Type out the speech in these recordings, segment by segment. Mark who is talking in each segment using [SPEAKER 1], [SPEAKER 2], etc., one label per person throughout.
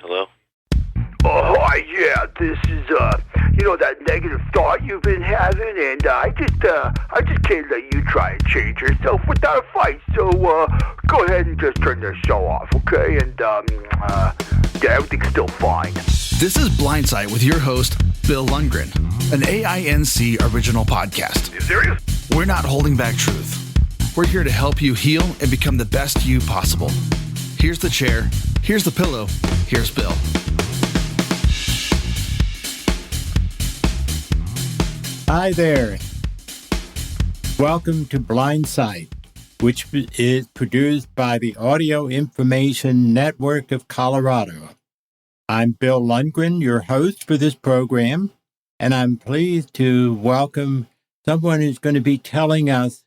[SPEAKER 1] Hello?
[SPEAKER 2] Oh, hi, yeah, this is, that negative thought you've been having, and I just can't let you try and change yourself without a fight, so, go ahead and just turn the show off, okay? And, yeah, everything's still fine.
[SPEAKER 3] This is Blindside with your host, Bill Lundgren, an AINC original podcast.
[SPEAKER 2] You serious?
[SPEAKER 3] We're not holding back truth. We're here to help you heal and become the best you possible. Here's the chair, here's the pillow, here's Bill.
[SPEAKER 4] Hi there. Welcome to Blindside, which is produced by the Audio Information Network of Colorado. I'm Bill Lundgren, your host for this program, and I'm pleased to welcome someone who's going to be telling us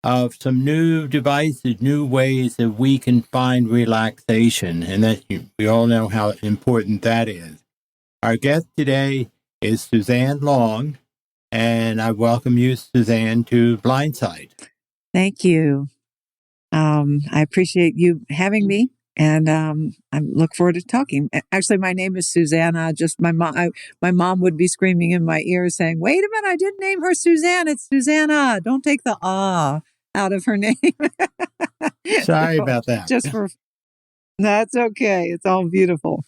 [SPEAKER 4] of some new devices, new ways that we can find relaxation, and that we all know how important that is. Our guest today is Suzannah Long, and I welcome you, Suzanne, to Blindside.
[SPEAKER 5] Thank you. I appreciate you having me, and I look forward to talking. Actually, my name is Suzannah. Just my mom would be screaming in my ear saying, "Wait a minute! I didn't name her Suzanne. It's Suzannah. Don't take the ah out of her name."
[SPEAKER 4] Sorry about that.
[SPEAKER 5] That's okay. It's all beautiful.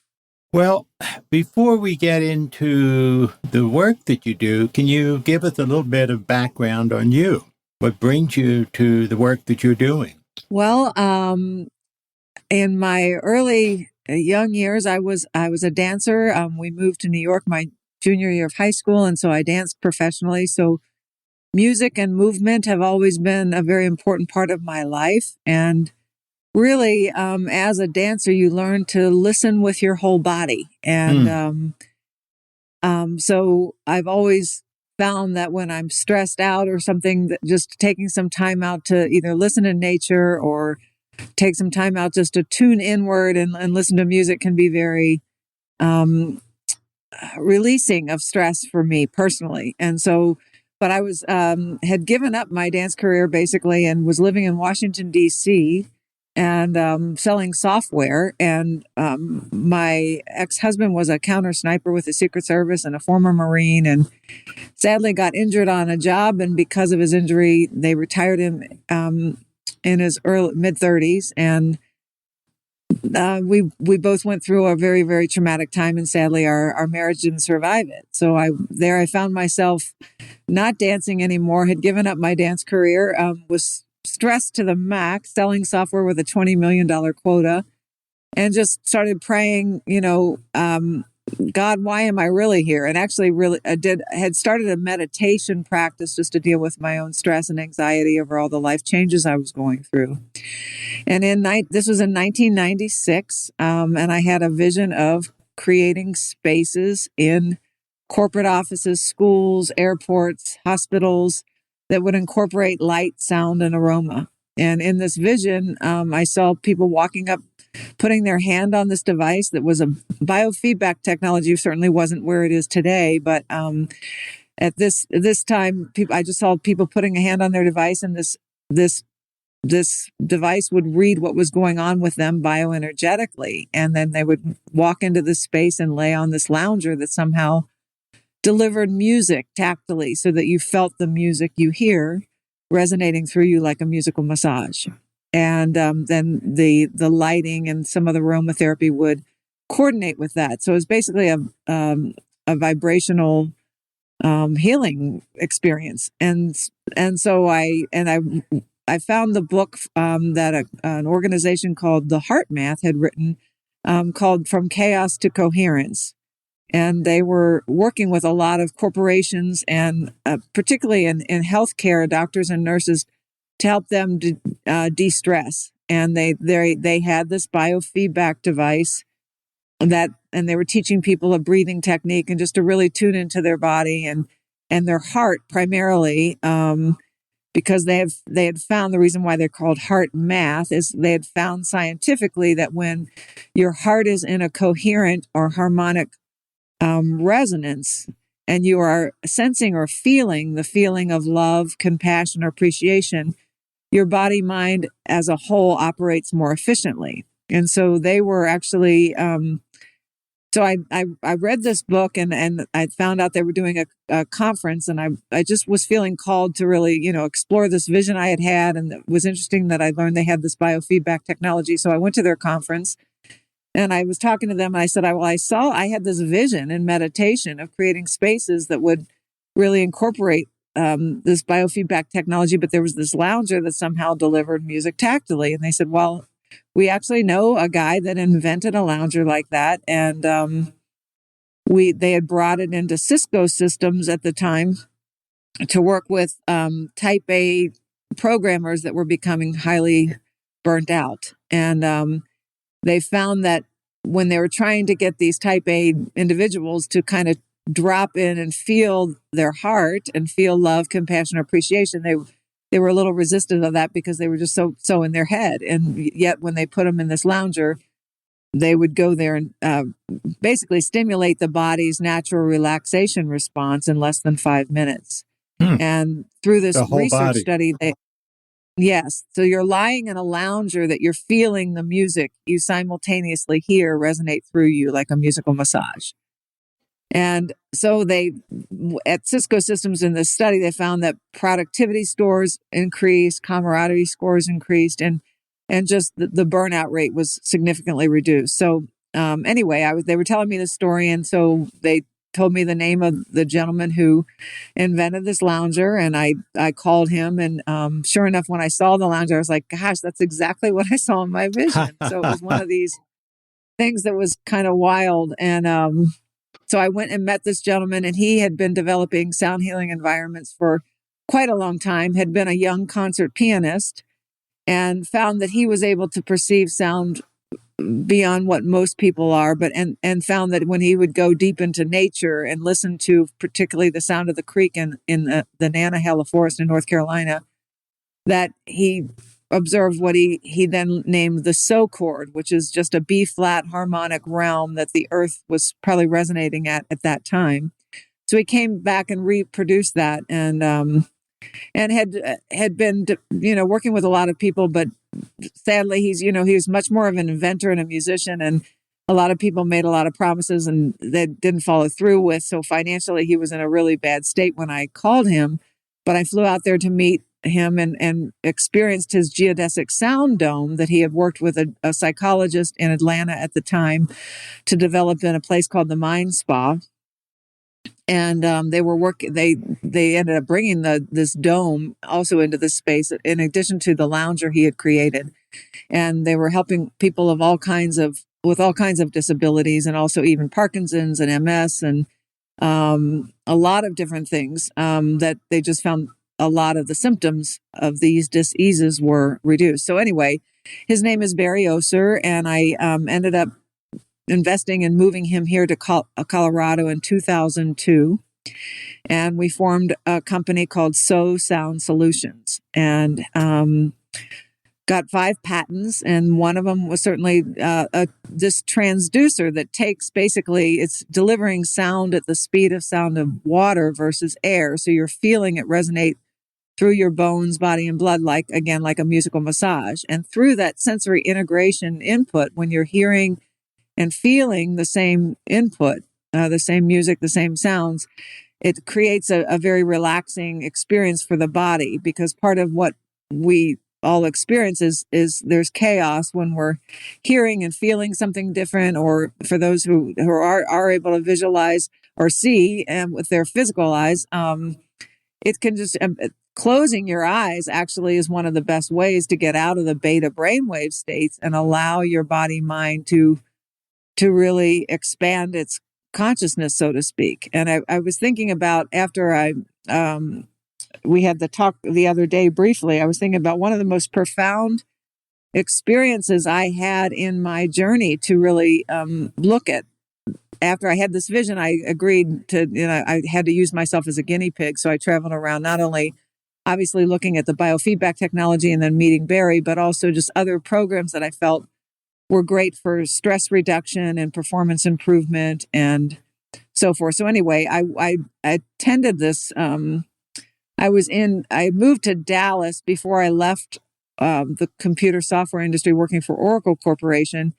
[SPEAKER 4] Well, before we get into the work that you do, can you give us a little bit of background on you? What brings you to the work that you're doing?
[SPEAKER 5] Well, in my early young years, I was a dancer. We moved to New York my junior year of high school, and so I danced professionally. So music and movement have always been a very important part of my life. And really, as a dancer, you learn to listen with your whole body. And so I've always found that when I'm stressed out or something, that just taking some time out to either listen to nature or take some time out just to tune inward and listen to music can be very releasing of stress for me personally. And so, but I was had given up my dance career basically and was living in Washington, D.C., and selling software. And my ex-husband was a counter sniper with the Secret Service and a former Marine, and sadly got injured on a job. And because of his injury, they retired him in his early mid-30s. And we both went through a very, very traumatic time, and sadly our marriage didn't survive it. So I found myself not dancing anymore, had given up my dance career, was stressed to the max, selling software with a $20 million quota, and just started praying, God, why am I really here? And actually had started a meditation practice just to deal with my own stress and anxiety over all the life changes I was going through. And this was in 1996, and I had a vision of creating spaces in corporate offices, schools, airports, hospitals that would incorporate light, sound, and aroma. And in this vision, I saw people walking up, putting their hand on this device that was a biofeedback technology. Certainly wasn't where it is today, but at this time, I just saw people putting a hand on their device, and this device would read what was going on with them bioenergetically, and then they would walk into this space and lay on this lounger that somehow delivered music tactily, so that you felt the music you hear resonating through you like a musical massage. And then the lighting and some of the aromatherapy would coordinate with that. So it was basically a vibrational healing experience. And so I found the book that an organization called the Heart Math had written, called From Chaos to Coherence. And they were working with a lot of corporations and particularly in healthcare, doctors and nurses, to help them de-stress. And they had this biofeedback device and they were teaching people a breathing technique and just to really tune into their body and their heart primarily, because they had found the reason why they're called heart math is they had found scientifically that when your heart is in a coherent or harmonic resonance, and you are sensing or feeling the feeling of love, compassion, or appreciation, your body mind as a whole operates more efficiently. And so they were actually So I read this book and I found out they were doing a conference, and I just was feeling called to really, explore this vision I had. And it was interesting that I learned they had this biofeedback technology. So I went to their conference and I was talking to them. And I said, I had this vision in meditation of creating spaces that would really incorporate this biofeedback technology. But there was this lounger that somehow delivered music tactily. And they said, well, we actually know a guy that invented a lounger like that. And they had brought it into Cisco Systems at the time to work with type A programmers that were becoming highly burnt out. And they found that when they were trying to get these type A individuals to kind of drop in and feel their heart and feel love, compassion, appreciation, they were a little resistant of that because they were just so in their head. And yet when they put them in this lounger, they would go there and basically stimulate the body's natural relaxation response in less than 5 minutes. And through this research study, yes. So you're lying in a lounger that you're feeling the music you simultaneously hear resonate through you like a musical massage. And so at Cisco Systems in this study, they found that productivity scores increased, camaraderie scores increased, and just the burnout rate was significantly reduced. So anyway, they were telling me the story, and so they told me the name of the gentleman who invented this lounger, and I called him, and sure enough, when I saw the lounger, I was like, gosh, that's exactly what I saw in my vision. So it was one of these things that was kind of wild. And so I went and met this gentleman, and he had been developing sound healing environments for quite a long time, had been a young concert pianist, and found that he was able to perceive sound beyond what most people are, and found that when he would go deep into nature and listen to particularly the sound of the creek in the Nantahala Forest in North Carolina, that he observed what he then named the so chord, which is just a B flat harmonic realm that the earth was probably resonating at that time. So he came back and reproduced that, and had been working with a lot of people, but sadly he was much more of an inventor and a musician, and a lot of people made a lot of promises and they didn't follow through with. So financially he was in a really bad state when I called him, but I flew out there to meet him and experienced his geodesic sound dome that he had worked with a psychologist in Atlanta at the time to develop in a place called the Mind Spa. And they were working. They ended up bringing this dome also into this space, in addition to the lounger he had created. And they were helping people with all kinds of disabilities, and also even Parkinson's and MS, and a lot of different things that they just found a lot of the symptoms of these diseases were reduced. So anyway, his name is Barry Oser, and I ended up investing and moving him here to Colorado in 2002. And we formed a company called Sound Solutions, and got 5 patents. And one of them was certainly this transducer that takes, basically, it's delivering sound at the speed of sound of water versus air. So you're feeling it resonate through your bones, body, and blood, like a musical massage. And through that sensory integration input, when you're hearing and feeling the same input, the same music, the same sounds, it creates a very relaxing experience for the body, because part of what we all experience is there's chaos when we're hearing and feeling something different, or for those who are able to visualize or see with their physical eyes, it can just closing your eyes actually is one of the best ways to get out of the beta brainwave states and allow your body mind to really expand its consciousness, so to speak. And I was thinking about, after we had the talk the other day briefly, I was thinking about one of the most profound experiences I had in my journey to really look at. After I had this vision, I agreed to, I had to use myself as a guinea pig. So I traveled around, not only obviously looking at the biofeedback technology and then meeting Barry, but also just other programs that I felt were great for stress reduction and performance improvement and so forth. So anyway, I attended this. I moved to Dallas before I left the computer software industry, working for Oracle Corporation.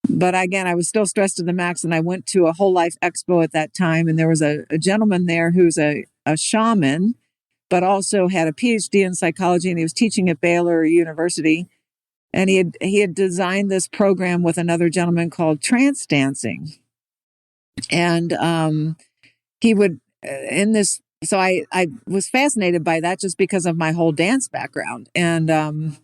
[SPEAKER 5] But again, I was still stressed to the max, and I went to a whole life expo at that time, and there was a gentleman there who's a shaman, but also had a PhD in psychology, and he was teaching at Baylor University. And he had designed this program with another gentleman called trance dancing. And he would in this. So I was fascinated by that just because of my whole dance background. And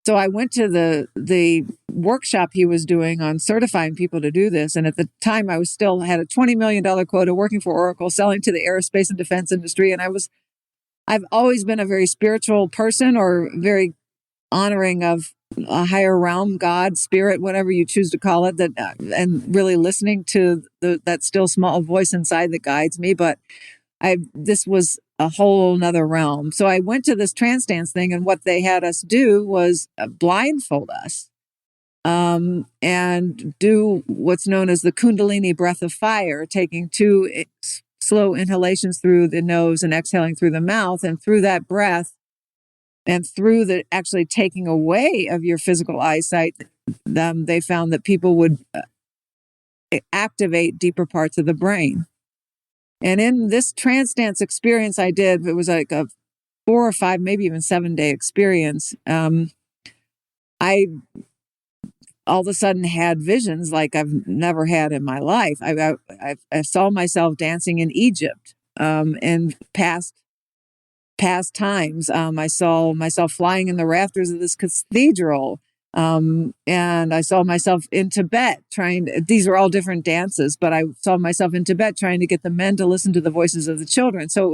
[SPEAKER 5] so I went to the workshop he was doing on certifying people to do this. And at the time, I was still had a $20 million quota, working for Oracle, selling to the aerospace and defense industry. And I've always been a very spiritual person, or very honoring of a higher realm, God, spirit, whatever you choose to call it, that and really listening to that still small voice inside that guides me. But this was a whole nother realm. So I went to this trance dance thing, and what they had us do was blindfold us and do what's known as the Kundalini breath of fire, taking 2 slow inhalations through the nose and exhaling through the mouth. And through that breath, and through the actually taking away of your physical eyesight, they found that people would activate deeper parts of the brain. And in this trance dance experience I did, it was like a 4 or 5, maybe even 7-day experience. I all of a sudden had visions like I've never had in my life. I saw myself dancing in Egypt in past times. I saw myself flying in the rafters of this cathedral. And I saw myself in Tibet these were all different dances, but I saw myself in Tibet trying to get the men to listen to the voices of the children. So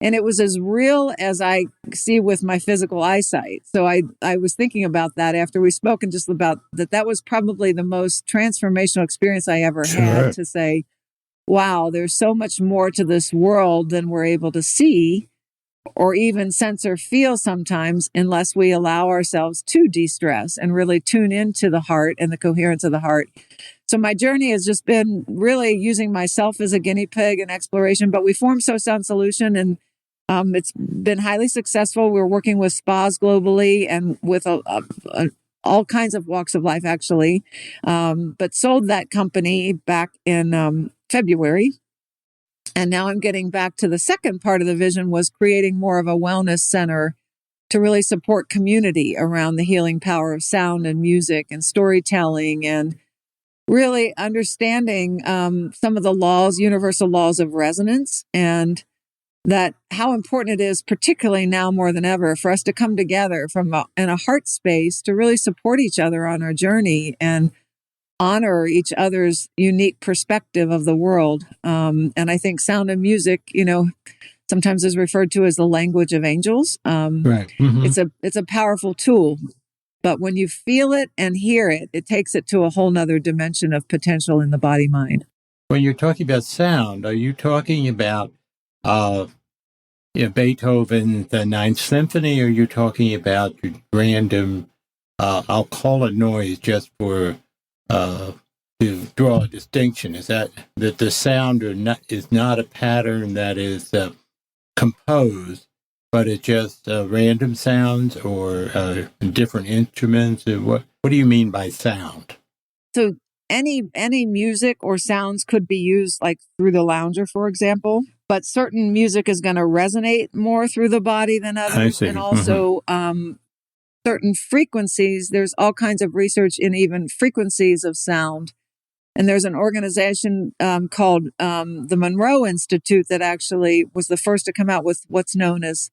[SPEAKER 5] it was as real as I see with my physical eyesight. So I was thinking about that after we spoke, and just about that was probably the most transformational experience I ever had, to say, wow, there's so much more to this world than we're able to see or even sense or feel sometimes, unless we allow ourselves to de-stress and really tune into the heart and the coherence of the heart. So my journey has just been really using myself as a guinea pig in exploration, but we formed So Sound Solution, and it's been highly successful. We're working with spas globally and with all kinds of walks of life, actually, but sold that company back in February. And now I'm getting back to the second part of the vision, was creating more of a wellness center to really support community around the healing power of sound and music and storytelling, and really understanding some of the laws, universal laws of resonance, and that how important it is, particularly now more than ever, for us to come together in a heart space to really support each other on our journey and honor each other's unique perspective of the world. And I think sound and music, sometimes is referred to as the language of angels.
[SPEAKER 4] Right. Mm-hmm.
[SPEAKER 5] It's a powerful tool, but when you feel it and hear it, it takes it to a whole nother dimension of potential in the body mind.
[SPEAKER 4] When you're talking about sound, are you talking about Beethoven, the Ninth Symphony, or you're talking about random, I'll call it noise just for to draw a distinction? Is that the sound is not a pattern that is composed, but it's just random sounds or different instruments? What do you mean by sound?
[SPEAKER 5] So any music or sounds could be used, like through the lounger, for example, but certain music is going to resonate more through the body than others.
[SPEAKER 4] I see.
[SPEAKER 5] And also certain frequencies. There's all kinds of research in even frequencies of sound. And there's an organization called the Monroe Institute that actually was the first to come out with what's known as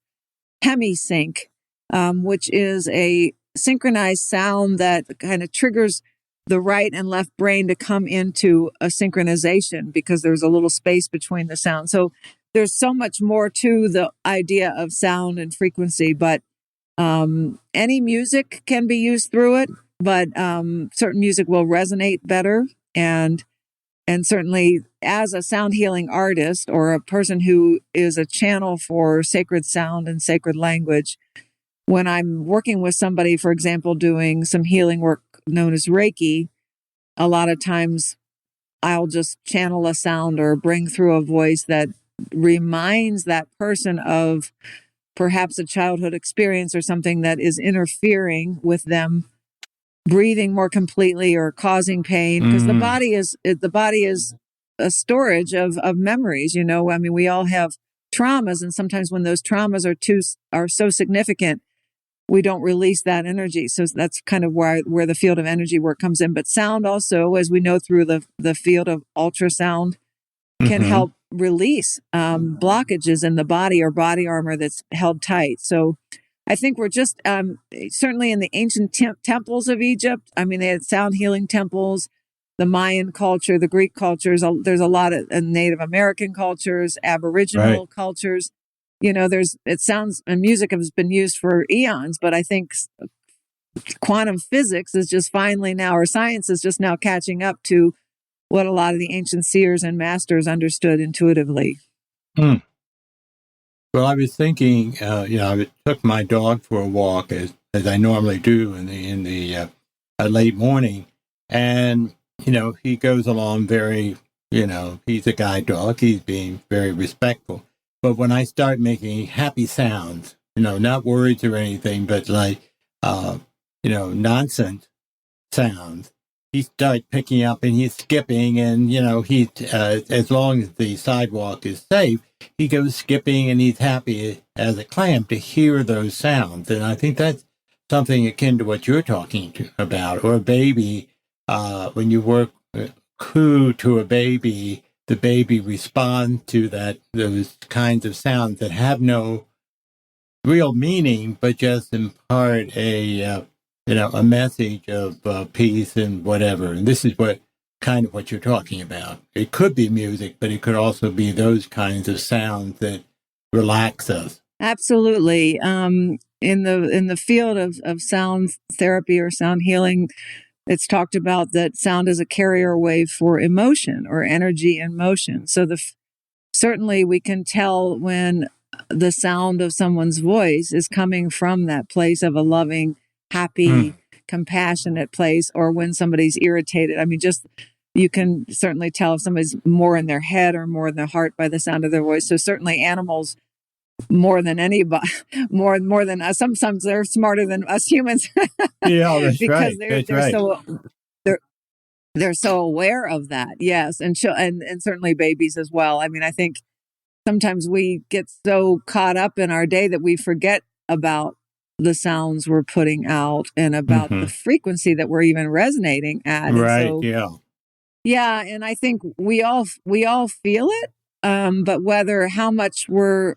[SPEAKER 5] hemisync, which is a synchronized sound that kind of triggers the right and left brain to come into a synchronization, because there's a little space between the sound. So there's so much more to the idea of sound and frequency, but any music can be used through it, but certain music will resonate better. And certainly as a sound healing artist, or a person who is a channel for sacred sound and sacred language, when I'm working with somebody, for example, doing some healing work known as Reiki, a lot of times I'll just channel a sound or bring through a voice that reminds that person of perhaps a childhood experience or something that is interfering with them breathing more completely or causing pain, because the body is a storage of memories. You know, I mean, we all have traumas, and sometimes when those traumas are so significant, we don't release that energy. So that's kind of where the field of energy work comes in. But sound also, as we know through the field of ultrasound, can help release blockages in the body or body armor that's held tight. So I think we're just certainly in the ancient temples of Egypt. I mean, they had sound healing temples. The Mayan culture, the Greek cultures. There's a lot of Native American cultures, Aboriginal cultures. You know, and music has been used for eons, but I think quantum physics is just finally now, or science is just now catching up to what a lot of the ancient seers and masters understood intuitively.
[SPEAKER 4] Well, I was thinking, I took my dog for a walk as I normally do in the late morning, and he goes along very, he's a guide dog. He's being very respectful. But when I start making happy sounds, not words or anything, but like, nonsense sounds, he starts picking up and he's skipping, and, he, as long as the sidewalk is safe, he goes skipping and he's happy as a clam to hear those sounds. And I think that's something akin to what you're talking about. Or a baby, when you work coo to a baby, the baby responds to those kinds of sounds that have no real meaning, but just impart a message of peace and whatever. And this is what you're talking about. It could be music, but it could also be those kinds of sounds that relax us.
[SPEAKER 5] Absolutely. In the field of sound therapy or sound healing, it's talked about that sound is a carrier wave for emotion or energy in motion. So certainly we can tell when the sound of someone's voice is coming from that place of a loving, happy, compassionate place, or when somebody's irritated. I mean, you can certainly tell if somebody's more in their head or more in their heart by the sound of their voice. So certainly animals, more than anybody, more than us. Sometimes they're smarter than us humans.
[SPEAKER 4] Yeah, that's
[SPEAKER 5] because
[SPEAKER 4] right.
[SPEAKER 5] they're so aware of that. Yes, and certainly babies as well. I mean, I think sometimes we get so caught up in our day that we forget about the sounds we're putting out and about the frequency that we're even resonating at.
[SPEAKER 4] Right.
[SPEAKER 5] And so, yeah, and I think we all feel it, but how much we're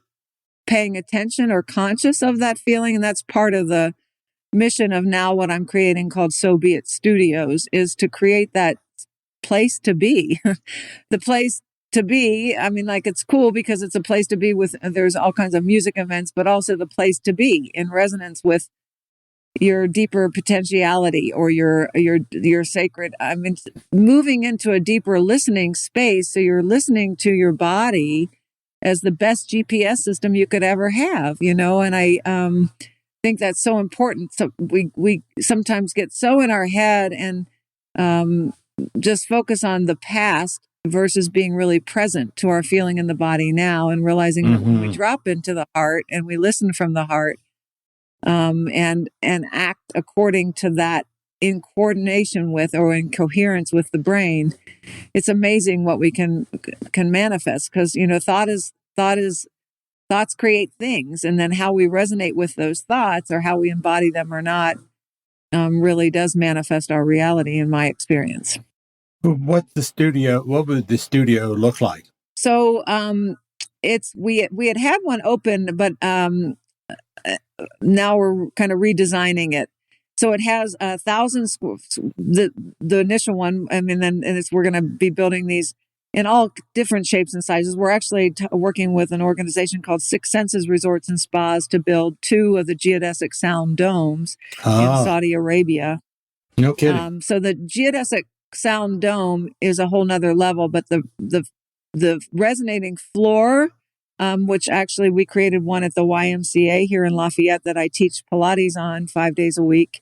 [SPEAKER 5] paying attention or conscious of that feeling, and that's part of the mission of now what I'm creating called So Be It Studios, is to create that place to be. The place to be, I mean, like, it's cool because it's a place to be there's all kinds of music events, but also the place to be in resonance with your deeper potentiality or your sacred, I mean, moving into a deeper listening space. So you're listening to your body as the best GPS system you could ever have, and I think that's so important. So we sometimes get so in our head and just focus on the past versus being really present to our feeling in the body now, and realizing that when we drop into the heart and we listen from the heart, and act according to that, in coordination with or in coherence with the brain, it's amazing what we can manifest. Because thoughts create things, and then how we resonate with those thoughts or how we embody them or not really does manifest our reality, in my experience.
[SPEAKER 4] What would the studio look like?
[SPEAKER 5] So we had one open, but now we're kind of redesigning it. So it has 1,000 the initial one. I mean, we're going to be building these in all different shapes and sizes. We're actually working with an organization called Six Senses Resorts and Spas to build 2 of the geodesic sound domes in Saudi Arabia.
[SPEAKER 4] No kidding.
[SPEAKER 5] So the geodesic sound dome is a whole nother level, but the resonating floor, which actually we created one at the YMCA here in Lafayette that I teach Pilates on 5 days a week.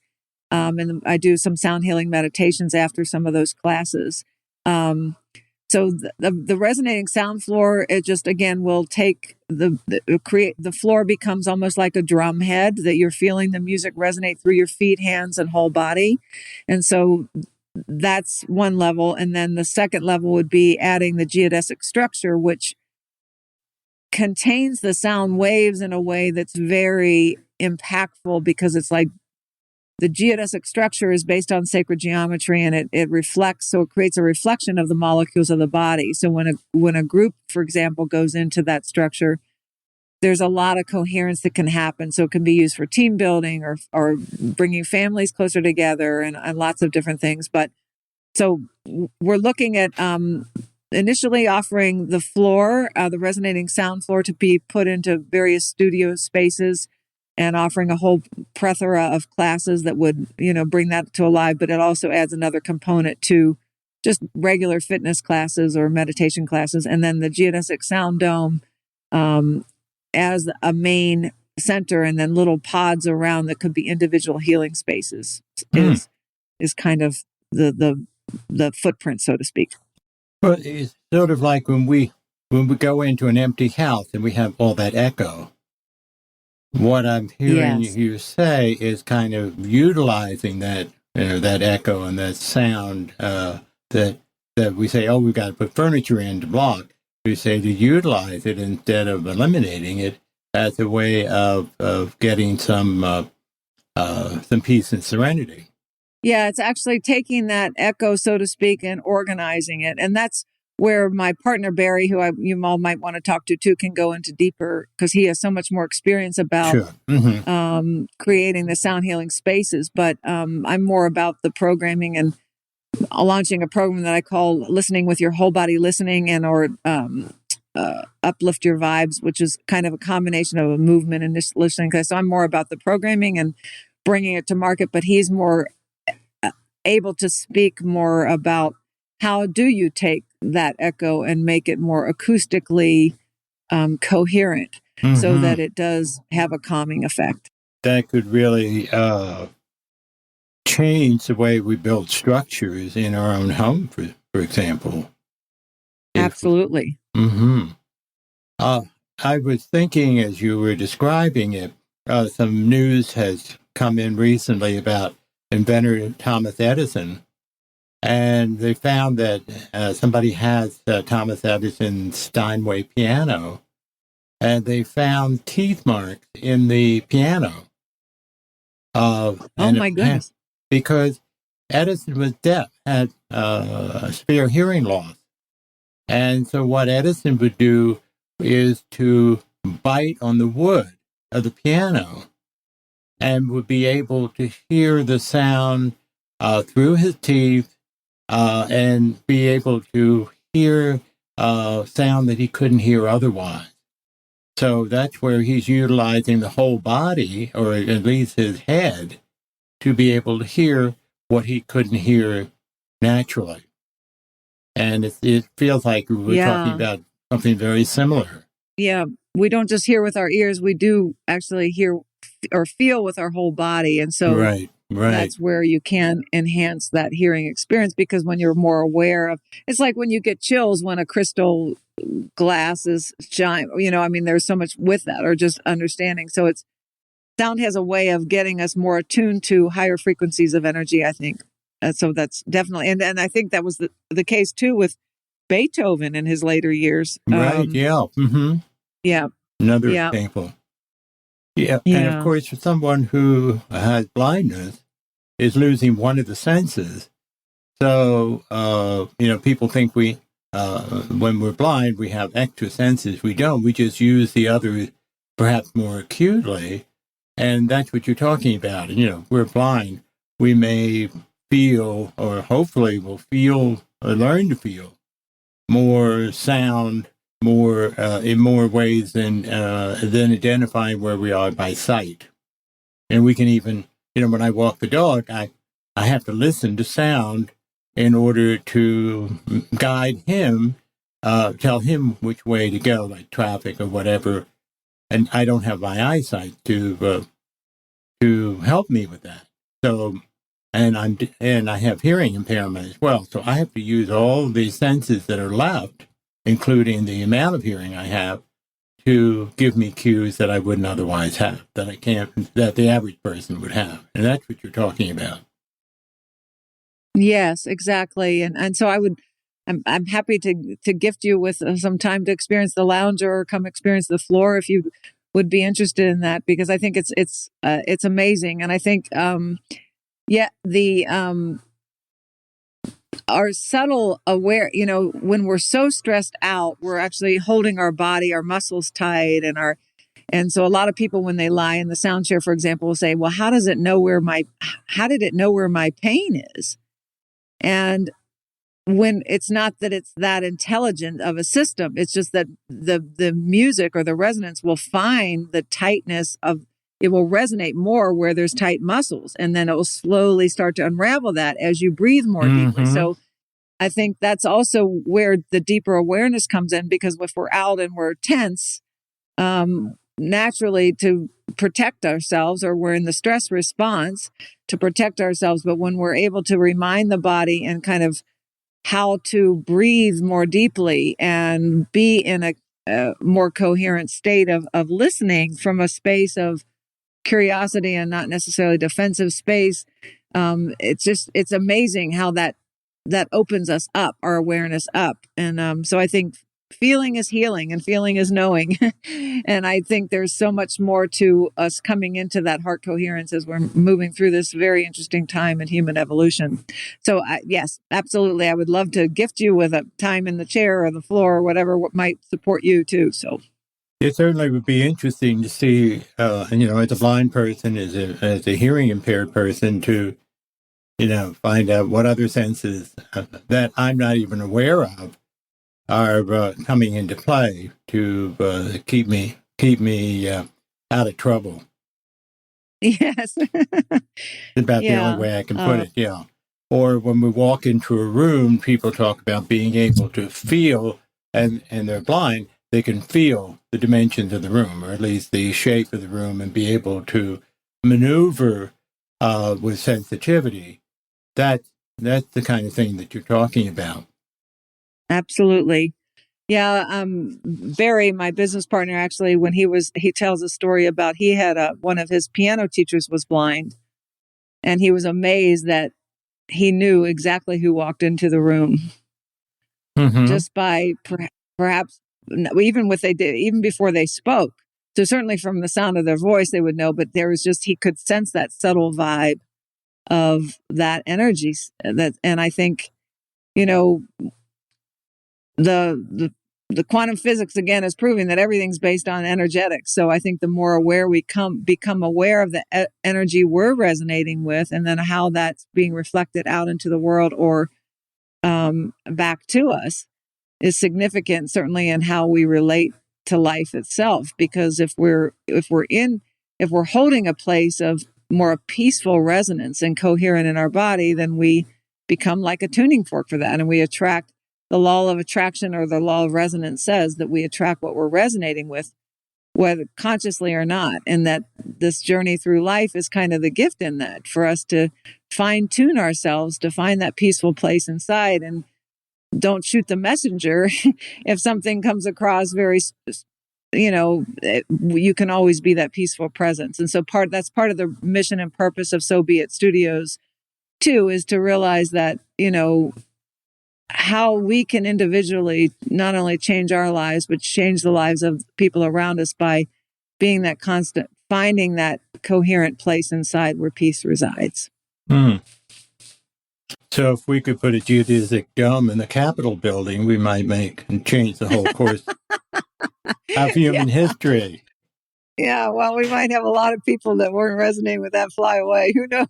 [SPEAKER 5] And I do some sound healing meditations after some of those classes. So the resonating sound floor, it just again will take create the floor becomes almost like a drum head that you're feeling the music resonate through your feet, hands, and whole body. And so that's one level. And then the second level would be adding the geodesic structure, which contains the sound waves in a way that's very impactful, because it's like the geodesic structure is based on sacred geometry, and it reflects, so it creates a reflection of the molecules of the body. So when a group, for example, goes into that structure, there's a lot of coherence that can happen. So it can be used for team building or bringing families closer together and lots of different things. But so we're looking at initially offering the floor, the resonating sound floor, to be put into various studio spaces, and offering a whole plethora of classes that would, bring that to alive. But it also adds another component to just regular fitness classes or meditation classes. And then the geodesic sound dome as a main center, and then little pods around that could be individual healing spaces is kind of the footprint, so to speak.
[SPEAKER 4] Well, it's sort of like when we go into an empty house and we have all that echo. What I'm hearing you say is kind of utilizing that, that echo and that sound that we say, oh, we've got to put furniture in to block. We say to utilize it instead of eliminating it as a way of getting some peace and serenity.
[SPEAKER 5] Yeah, it's actually taking that echo, so to speak, and organizing it. And that's where my partner, Barry, who you all might want to talk to too, can go into deeper, because he has so much more experience about creating the sound healing spaces. But I'm more about the programming and launching a program that I call Listening with Your Whole Body Listening, and or Uplift Your Vibes, which is kind of a combination of a movement and this listening. So I'm more about the programming and bringing it to market, but he's more able to speak more about how do you take that echo and make it more acoustically coherent, so that it does have a calming effect.
[SPEAKER 4] That could really change the way we build structures in our own home, for example.
[SPEAKER 5] Absolutely.
[SPEAKER 4] I was thinking as you were describing it, some news has come in recently about inventor Thomas Edison. And they found that somebody has Thomas Edison's Steinway piano, and they found teeth marks in the piano.
[SPEAKER 5] Oh my goodness!
[SPEAKER 4] Because Edison was deaf, had severe hearing loss, and so what Edison would do is to bite on the wood of the piano, and would be able to hear the sound through his teeth. And be able to hear sound that he couldn't hear otherwise. So that's where he's utilizing the whole body, or at least his head, to be able to hear what he couldn't hear naturally. And it feels like we're talking about something very similar.
[SPEAKER 5] Yeah, we don't just hear with our ears, we do actually hear or feel with our whole body. And so
[SPEAKER 4] right.
[SPEAKER 5] That's where you can enhance that hearing experience, because when you're more aware of, it's like when you get chills when a crystal glass is shine, there's so much with that, or just understanding. So sound has a way of getting us more attuned to higher frequencies of energy, I think. So that's definitely, and I think that was the case too with Beethoven in his later years.
[SPEAKER 4] Right. Yeah.
[SPEAKER 5] Yeah.
[SPEAKER 4] Another example. Yeah. And of course, for someone who has blindness, is losing one of the senses. So, people think when we're blind, we have extra senses. We don't. We just use the other perhaps more acutely. And that's what you're talking about. We're blind. We may feel, or hopefully will feel, or learn to feel more sound, more in more ways than identifying where we are by sight. And we can even, when I walk the dog, I have to listen to sound in order to guide him, tell him which way to go, like traffic or whatever. And I don't have my eyesight to help me with that. So and I have hearing impairment as well. So I have to use all the senses that are left, including the amount of hearing I have, to give me cues that I wouldn't otherwise have, that the average person would have. And that's what you're talking about.
[SPEAKER 5] Yes, exactly. And so I'm happy to gift you with some time to experience the lounge or come experience the floor if you would be interested in that, because I think it's amazing. And I think, our subtle when we're so stressed out, we're actually holding our body, our muscles tight, and so a lot of people, when they lie in the sound chair, for example, will say, well, how did it know where my pain is? And when it's not that it's that intelligent of a system, it's just that the music or the resonance will find the tightness it will resonate more where there's tight muscles, and then it will slowly start to unravel that as you breathe more deeply. So I think that's also where the deeper awareness comes in, because if we're out and we're tense, naturally to protect ourselves, or we're in the stress response to protect ourselves. But when we're able to remind the body and kind of how to breathe more deeply and be in a more coherent state of listening from a space of curiosity and not necessarily defensive space, it's amazing how that opens us up, our awareness up. And so I think feeling is healing and feeling is knowing. And I think there's so much more to us coming into that heart coherence as we're moving through this very interesting time in human evolution. So yes, absolutely. I would love to gift you with a time in the chair or the floor or whatever might support you too. So
[SPEAKER 4] it certainly would be interesting to see, as a blind person, as a hearing impaired person, to find out what other senses that I'm not even aware of are coming into play to keep me out of trouble.
[SPEAKER 5] Yes.
[SPEAKER 4] It's about the only way I can put it, yeah. Or when we walk into a room, people talk about being able to feel, and they're blind, they can feel the dimensions of the room, or at least the shape of the room, and be able to maneuver with sensitivity. That's the kind of thing that you're talking about.
[SPEAKER 5] Absolutely. Yeah. Barry, my business partner, actually, when he tells a story about, he had one of his piano teachers was blind, and he was amazed that he knew exactly who walked into the room just by perhaps even even before they spoke. So certainly from the sound of their voice, they would know, but there was he could sense that subtle vibe of that energy. And I think, the quantum physics again is proving that everything's based on energetics. So I think the more aware we become aware of the energy we're resonating with, and then how that's being reflected out into the world or back to us, is significant, certainly in how we relate to life itself. Because if we're holding a place of more peaceful resonance and coherent in our body, then we become like a tuning fork for that, and we attract. The law of attraction, or the law of resonance, says that we attract what we're resonating with, whether consciously or not. And that this journey through life is kind of the gift in that, for us to fine tune ourselves, to find that peaceful place inside, and don't shoot the messenger. If something comes across very, you can always be that peaceful presence. And so that's part of the mission and purpose of So Be It Studios too, is to realize that, how we can individually not only change our lives, but change the lives of people around us by being that constant, finding that coherent place inside where peace resides.
[SPEAKER 4] So if we could put a geodesic dome in the Capitol building, we might change the whole course of human history.
[SPEAKER 5] Yeah, well, we might have a lot of people that weren't resonating with that fly away. Who knows?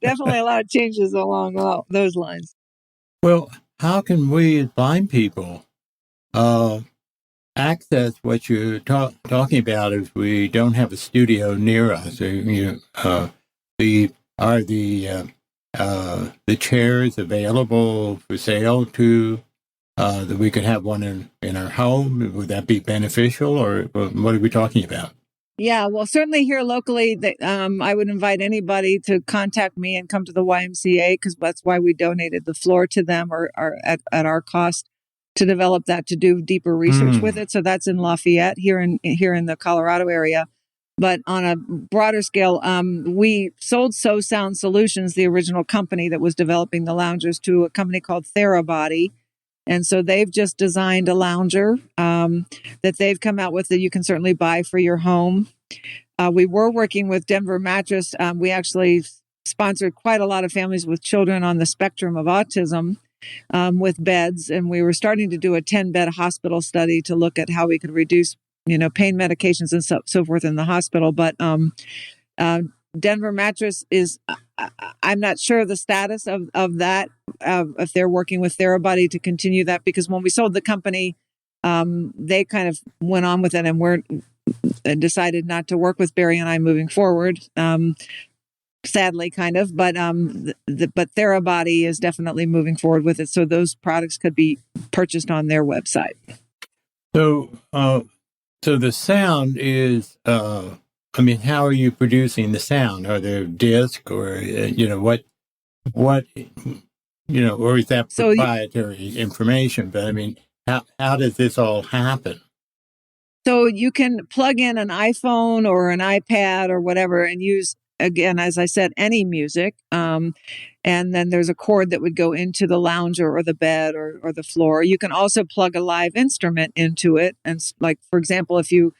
[SPEAKER 5] Definitely a lot of changes along those lines.
[SPEAKER 4] Well, how can we as blind people access what you're talking about if we don't have a studio near us? Are the chairs available for sale that we could have one in our home? Would that be beneficial, or what are we talking about?
[SPEAKER 5] Yeah, well, certainly here locally, I would invite anybody to contact me and come to the YMCA, because that's why we donated the floor to them, or at our cost, to develop that, to do deeper research with it. So that's in Lafayette, here in the Colorado area. But on a broader scale, we sold So Sound Solutions, the original company that was developing the loungers, to a company called Therabody. And so they've just designed a lounger that they've come out with that you can certainly buy for your home. We were working with Denver Mattress. We actually sponsored quite a lot of families with children on the spectrum of autism with beds. And we were starting to do a 10-bed hospital study to look at how we could reduce, pain medications and so forth in the hospital. But Denver Mattress is, I'm not sure the status of that, if they're working with Therabody to continue that, because when we sold the company, they kind of went on with it and decided not to work with Barry and I moving forward. Sadly, kind of, but Therabody is definitely moving forward with it. So those products could be purchased on their website.
[SPEAKER 4] So, so the sound is, how are you producing the sound? Are there discs or, what, or is that proprietary information? But how does this all happen?
[SPEAKER 5] So you can plug in an iPhone or an iPad or whatever and use, again, as I said, any music. And then there's a cord that would go into the lounger or the bed or the floor. You can also plug a live instrument into it. And like, for example, if you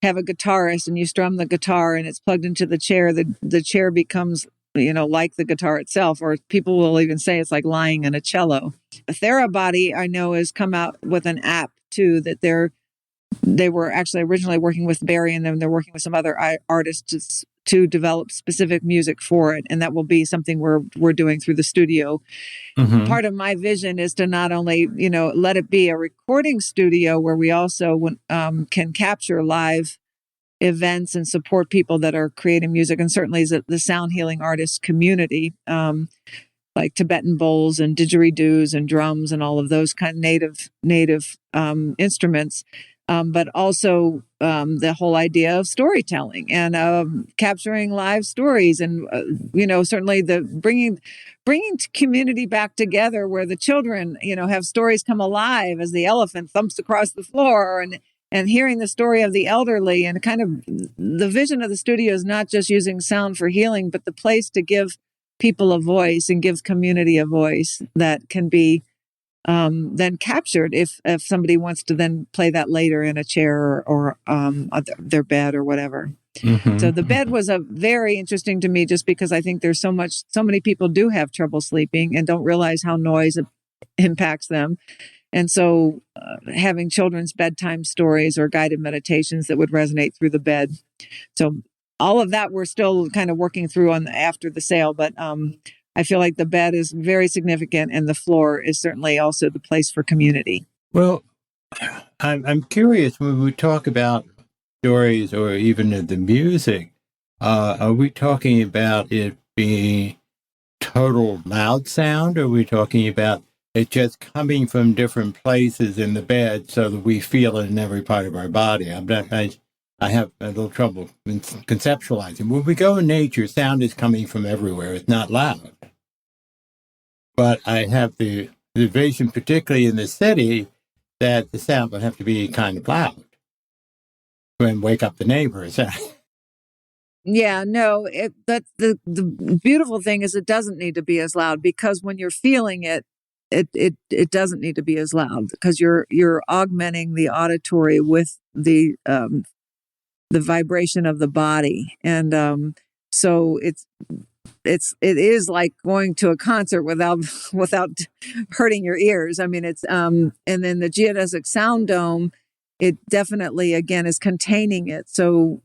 [SPEAKER 5] have a guitarist and you strum the guitar and it's plugged into the chair, the chair becomes, like the guitar itself, or people will even say it's like lying in a cello. Therabody, I know, has come out with an app too, that they were actually originally working with Barry, and then they're working with some other artists to develop specific music for it. And that will be something we're doing through the studio. Mm-hmm. Part of my vision is to not only, let it be a recording studio where we also can capture live events and support people that are creating music. And certainly the sound healing artist community, like Tibetan bowls and didgeridoos and drums and all of those kind of native instruments. But also the whole idea of storytelling and capturing live stories, and certainly the bringing community back together, where the children have stories come alive as the elephant thumps across the floor, and hearing the story of the elderly, and kind of the vision of the studio is not just using sound for healing, but the place to give people a voice and give community a voice that can be then captured if somebody wants to then play that later in a chair or their bed or whatever. Mm-hmm. So the bed was a very interesting to me, just because I think there's so many people do have trouble sleeping and don't realize how noise impacts them. And so having children's bedtime stories or guided meditations that would resonate through the bed. So all of that we're still kind of working through after the sale, but I feel like the bed is very significant, and the floor is certainly also the place for community.
[SPEAKER 4] Well, I'm curious, when we talk about stories or even the music, are we talking about it being total loud sound, or are we talking about it just coming from different places in the bed so that we feel it in every part of our body? I have a little trouble in conceptualizing. When we go in nature, sound is coming from everywhere. It's not loud. But I have the vision, particularly in the city, that the sound would have to be kind of loud and wake up the neighbors.
[SPEAKER 5] Yeah, no, the beautiful thing is it doesn't need to be as loud, because when you're feeling it, it doesn't need to be as loud, because you're augmenting the auditory with the vibration of the body. And so it is like going to a concert without hurting your ears. It's and then the geodesic sound dome, it definitely again is containing it. So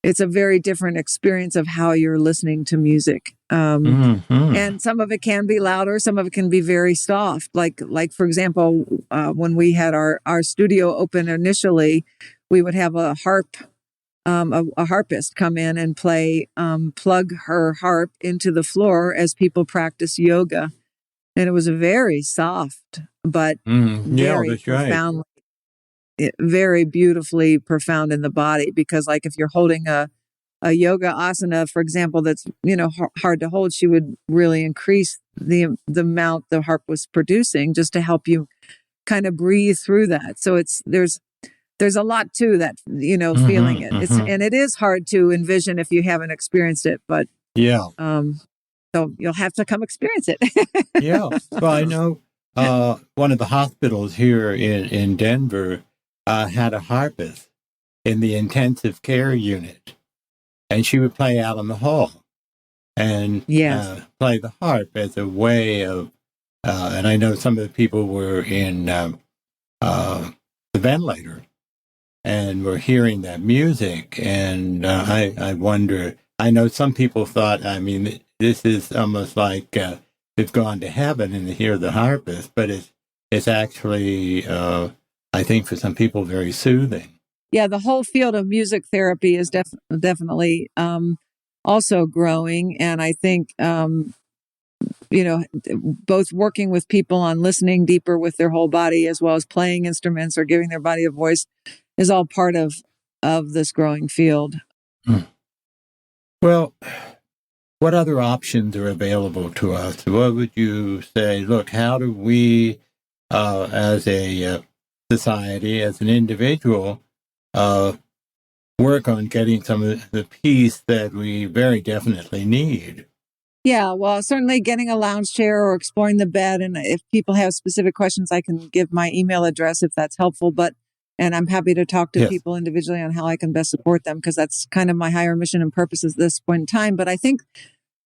[SPEAKER 5] it's a very different experience of how you're listening to music. And some of it can be louder, some of it can be very soft. Like for example, when we had our studio open initially, we would have a harp, a harpist come in and play, plug her harp into the floor as people practice yoga. And it was very soft, but very profoundly. Right. very beautifully profound in the body, because like if you're holding a yoga asana, for example, that's, hard to hold, she would really increase the amount the harp was producing just to help you kind of breathe through that. So there's a lot to that, feeling it. And it is hard to envision if you haven't experienced it, but
[SPEAKER 4] yeah.
[SPEAKER 5] So you'll have to come experience it.
[SPEAKER 4] Yeah. Well, I know one of the hospitals here in Denver had a harpist in the intensive care unit, and she would play out in the hall and play the harp as a way of, and I know some of the people were in the ventilator and were hearing that music, and I wonder, I know some people thought, I mean, this is almost like they've gone to heaven and hear the harpist, but it's actually, I think for some people, very soothing.
[SPEAKER 5] Yeah, the whole field of music therapy is definitely also growing. And I think, both working with people on listening deeper with their whole body, as well as playing instruments or giving their body a voice, is all part of this growing field.
[SPEAKER 4] Well, what other options are available to us? What would you say, look, how do we, as a society, as an individual, work on getting some of the peace that we very definitely need?
[SPEAKER 5] Yeah, well, certainly getting a lounge chair or exploring the bed. And if people have specific questions, I can give my email address if that's helpful. And I'm happy to talk to people individually on how I can best support them, because that's kind of my higher mission and purpose at this point in time. But I think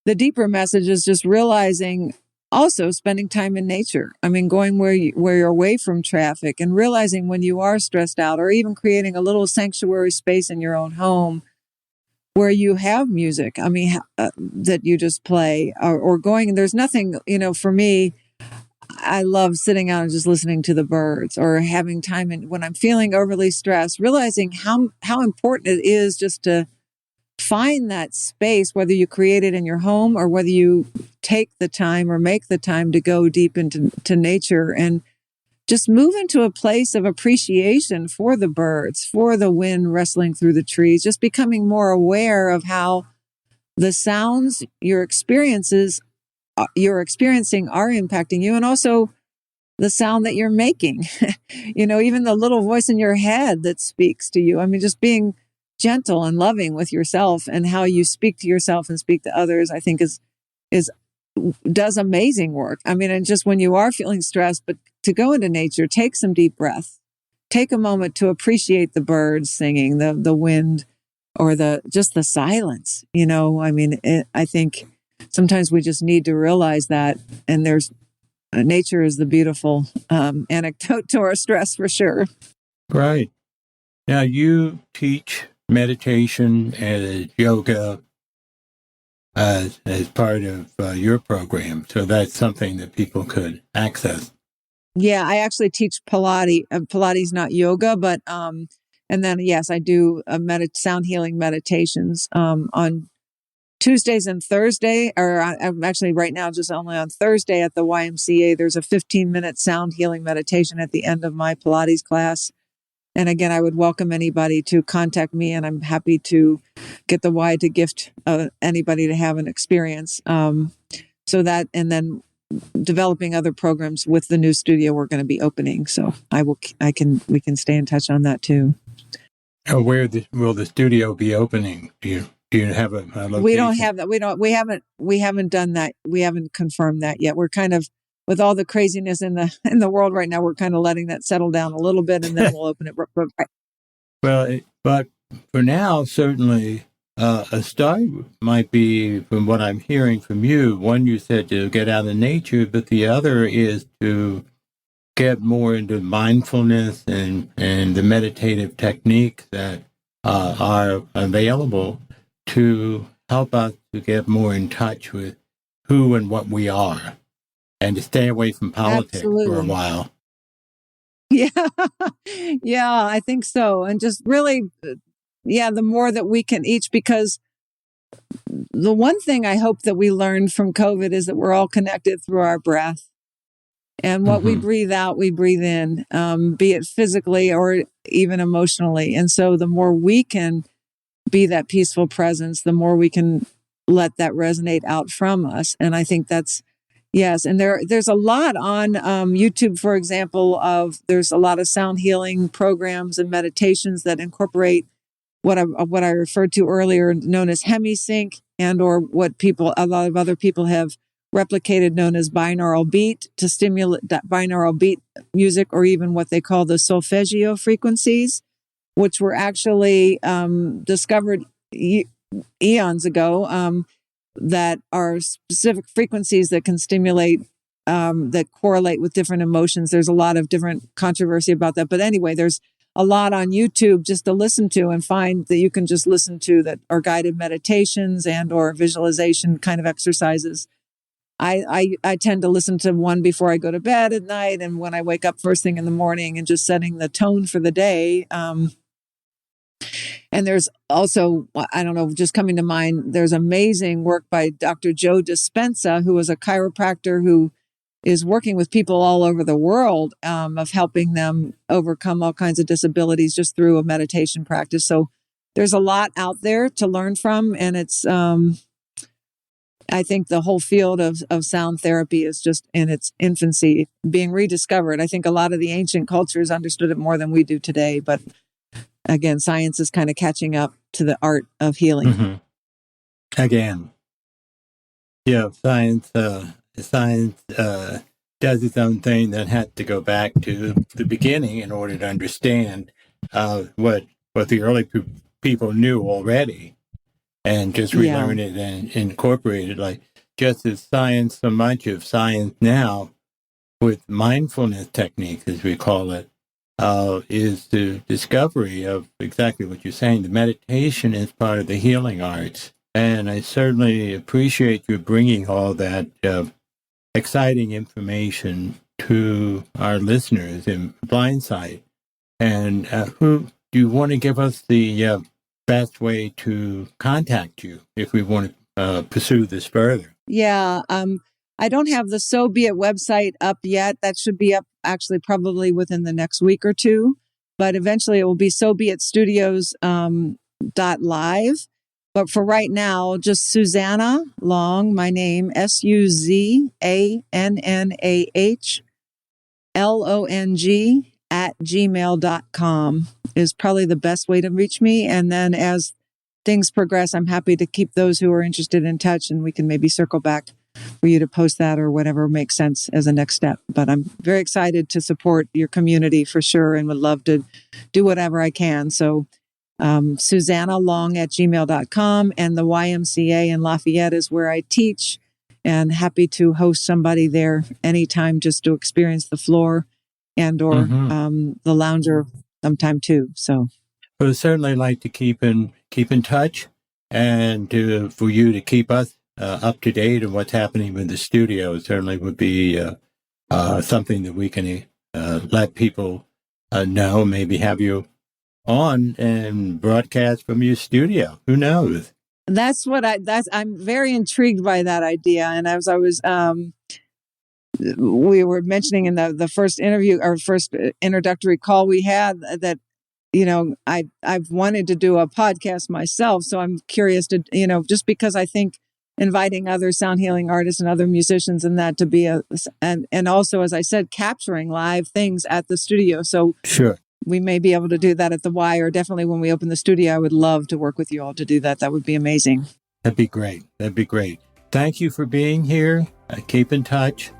[SPEAKER 5] the deeper message is just realizing, also spending time in nature. I mean, going where you're away from traffic, and realizing when you are stressed out, or even creating a little sanctuary space in your own home where you have music, that you just play, or going, there's nothing, for me, I love sitting out and just listening to the birds, or having time when I'm feeling overly stressed, realizing how important it is just to find that space, whether you create it in your home or whether you take the time or make the time to go deep into nature, and just move into a place of appreciation for the birds, for the wind rustling through the trees, just becoming more aware of how the sounds you're experiencing are impacting you, and also the sound that you're making, even the little voice in your head that speaks to you. I mean, just being gentle and loving with yourself, and how you speak to yourself and speak to others, I think does amazing work. I mean, and just when you are feeling stressed, but to go into nature, take some deep breaths, take a moment to appreciate the birds singing, the wind, or just the silence. I think sometimes we just need to realize that, and nature is the beautiful antidote to our stress, for sure.
[SPEAKER 4] Right. Now, you teach meditation and yoga as part of your program, so that's something that people could access.
[SPEAKER 5] Yeah, I actually teach Pilates. Pilates, not yoga, but and then yes, I do sound healing meditations on Tuesdays and Thursday, or I'm actually right now just only on Thursday at the YMCA. There's a 15-minute sound healing meditation at the end of my Pilates class. And again, I would welcome anybody to contact me, and I'm happy to get the Y to gift anybody to have an experience. And then developing other programs with the new studio we're going to be opening. So we can stay in touch on that too.
[SPEAKER 4] Where will the studio be opening? Do you have a location?
[SPEAKER 5] We don't have that. We haven't done that. We haven't confirmed that yet. We're kind of, with all the craziness in the world right now, we're kind of letting that settle down a little bit, and then we'll open it.
[SPEAKER 4] Well, but for now, certainly a start might be, from what I'm hearing from you, one, you said to get out in nature, but the other is to get more into mindfulness and the meditative techniques that are available to help us to get more in touch with who and what we are, and to stay away from politics for a while.
[SPEAKER 5] Yeah. Yeah, I think so. And just really, the more that we can each, because the one thing I hope that we learned from COVID is that we're all connected through our breath. And what we breathe out, we breathe in, be it physically or even emotionally. And so the more we can be that peaceful presence, the more we can let that resonate out from us. And I think that's, yes. And there's a lot on YouTube, for example, there's a lot of sound healing programs and meditations that incorporate what I referred to earlier, known as hemisync, and or what a lot of other people have replicated, known as binaural beat, to stimulate that binaural beat music, or even what they call the solfeggio frequencies, which were actually discovered eons ago, that are specific frequencies that can stimulate, that correlate with different emotions. There's a lot of different controversy about that. But anyway, there's a lot on YouTube just to listen to and find that you can just listen to that are guided meditations and or visualization kind of exercises. I tend to listen to one before I go to bed at night and when I wake up first thing in the morning, and just setting the tone for the day. And there's also, I don't know, just coming to mind, there's amazing work by Dr. Joe Dispenza, who is a chiropractor who is working with people all over the world, of helping them overcome all kinds of disabilities just through a meditation practice. So there's a lot out there to learn from. And it's, I think the whole field of sound therapy is just in its infancy, being rediscovered. I think a lot of the ancient cultures understood it more than we do today. But again, science is kind of catching up to the art of healing.
[SPEAKER 4] Again, science does its own thing that had to go back to the beginning in order to understand what the early people knew already, and just relearn it and incorporate it. Like, just as science, so much of science now, with mindfulness techniques, as we call it, is the discovery of exactly what you're saying. The meditation is part of the healing arts. And I certainly appreciate you bringing all that exciting information to our listeners in Blindsight. And who do you want to give us the best way to contact you if we want to pursue this further?
[SPEAKER 5] Yeah, I don't have the So Be It website up yet. That should be up actually probably within the next week or two. But eventually it will be sobeitstudios.live. But for right now, just Suzannah Long, my name, SUZANNAHLONG @gmail.com is probably the best way to reach me. And then as things progress, I'm happy to keep those who are interested in touch, and we can maybe circle back for you to post that or whatever makes sense as a next step. But I'm very excited to support your community for sure, and would love to do whatever I can. So suzannahlong @gmail.com, and the YMCA in Lafayette is where I teach, and happy to host somebody there anytime just to experience the floor and or the lounger sometime too. So
[SPEAKER 4] we'd certainly like to keep in touch, and for you to keep us up to date on what's happening with the studio. It certainly would be something that we can let people know, maybe have you on and broadcast from your studio. Who knows?
[SPEAKER 5] I'm very intrigued by that idea. And as I was, we were mentioning in the first interview, our first introductory call we had, that, I've wanted to do a podcast myself. So I'm curious to, just because I think inviting other sound healing artists and other musicians and that to be and also, as I said, capturing live things at the studio. So
[SPEAKER 4] sure,
[SPEAKER 5] we may be able to do that at the Y, or definitely when we open the studio. I would love to work with you all to do that. That would be amazing.
[SPEAKER 4] That'd be great. Thank you for being here. Keep in touch.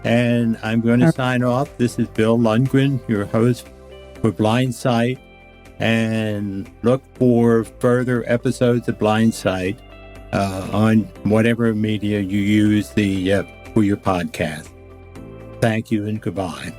[SPEAKER 4] And I'm going to sign off. This is Bill Lundgren, your host for Blindsight. And look for further episodes of Blindsight on whatever media you use for your podcast. Thank you and goodbye.